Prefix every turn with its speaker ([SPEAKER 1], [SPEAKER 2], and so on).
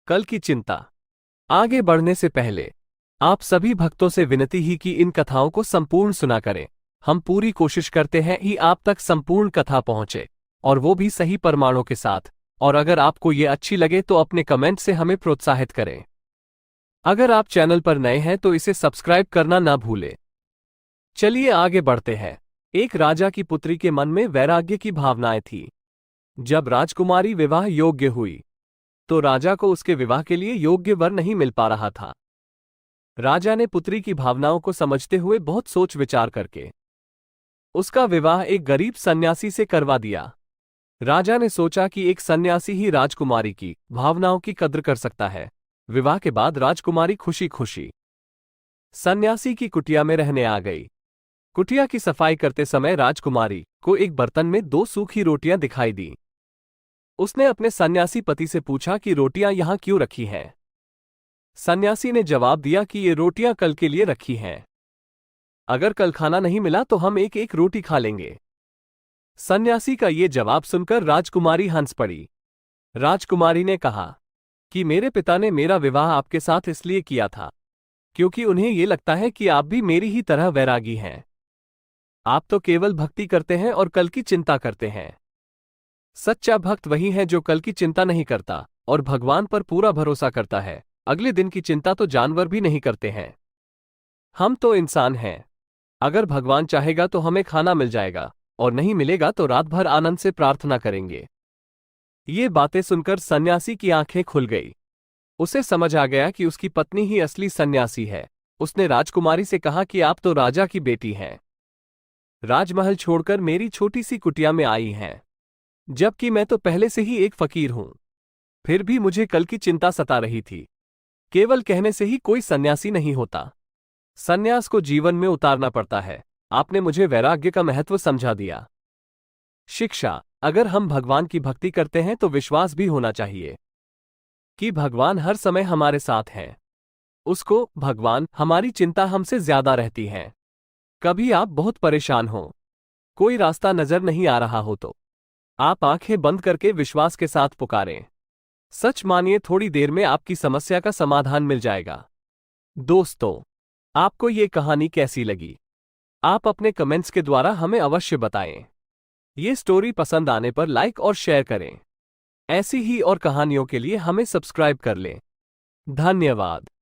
[SPEAKER 1] कल की चिंता। आगे बढ़ने से पहले आप सभी भक्तों से विनती ही कि इन कथाओं को संपूर्ण सुना करें। हम पूरी कोशिश करते हैं कि आप तक संपूर्ण कथा पहुंचे, और वो भी सही प्रमाणों के साथ। और अगर आपको ये अच्छी लगे तो अपने कमेंट से हमें प्रोत्साहित करें। अगर आप चैनल पर नए हैं तो इसे सब्सक्राइब करना ना भूलें। चलिए आगे बढ़ते हैं। एक राजा की पुत्री के मन में वैराग्य की भावनाएं थी। जब राजकुमारी विवाह योग्य हुई तो राजा को उसके विवाह के लिए योग्य वर नहीं मिल पा रहा था। राजा ने पुत्री की भावनाओं को समझते हुए बहुत सोच विचार करके उसका विवाह एक गरीब सन्यासी से करवा दिया। राजा ने सोचा कि एक सन्यासी ही राजकुमारी की भावनाओं की कद्र कर सकता है। विवाह के बाद राजकुमारी खुशी खुशी सन्यासी की कुटिया में रहने आ गई। कुटिया की सफाई करते समय राजकुमारी को एक बर्तन में 2 सूखी रोटियां दिखाई दी। उसने अपने सन्यासी पति से पूछा कि रोटियां यहां क्यों रखी हैं। सन्यासी ने जवाब दिया कि ये रोटियां कल के लिए रखी हैं। अगर कल खाना नहीं मिला तो हम एक एक रोटी खा लेंगे। सन्यासी का ये जवाब सुनकर राजकुमारी हंस पड़ी। राजकुमारी ने कहा कि मेरे पिता ने मेरा विवाह आपके साथ इसलिए किया था क्योंकि उन्हें यह लगता है कि आप भी मेरी ही तरह वैरागी हैं। आप तो केवल भक्ति करते हैं और कल की चिंता करते हैं। सच्चा भक्त वही है जो कल की चिंता नहीं करता और भगवान पर पूरा भरोसा करता है। अगले दिन की चिंता तो जानवर भी नहीं करते हैं। हम तो इंसान हैं। अगर भगवान चाहेगा तो हमें खाना मिल जाएगा, और नहीं मिलेगा तो रात भर आनंद से प्रार्थना करेंगे। ये बातें सुनकर सन्यासी की आंखें खुल गई। उसे समझ आ गया कि उसकी पत्नी ही असली सन्यासी है। उसने राजकुमारी से कहा कि आप तो राजा की बेटी हैं, राजमहल छोड़कर मेरी छोटी सी कुटिया में आई हैं, जबकि मैं तो पहले से ही एक फकीर हूं। फिर भी मुझे कल की चिंता सता रही थी। केवल कहने से ही कोई सन्यासी नहीं होता। सन्यास को जीवन में उतारना पड़ता है। आपने मुझे वैराग्य का महत्व समझा दिया। शिक्षा। अगर हम भगवान की भक्ति करते हैं तो विश्वास भी होना चाहिए कि भगवान हर समय हमारे साथ हैं। उसको भगवान हमारी चिंता हमसे ज्यादा रहती है। कभी आप बहुत परेशान हो, कोई रास्ता नजर नहीं आ रहा हो तो आप आंखें बंद करके विश्वास के साथ पुकारें। सच मानिए, थोड़ी देर में आपकी समस्या का समाधान मिल जाएगा। दोस्तों, आपको ये कहानी कैसी लगी? आप अपने कमेंट्स के द्वारा हमें अवश्य बताएं। ये स्टोरी पसंद आने पर लाइक और शेयर करें। ऐसी ही और कहानियों के लिए हमें सब्सक्राइब कर लें। धन्यवाद।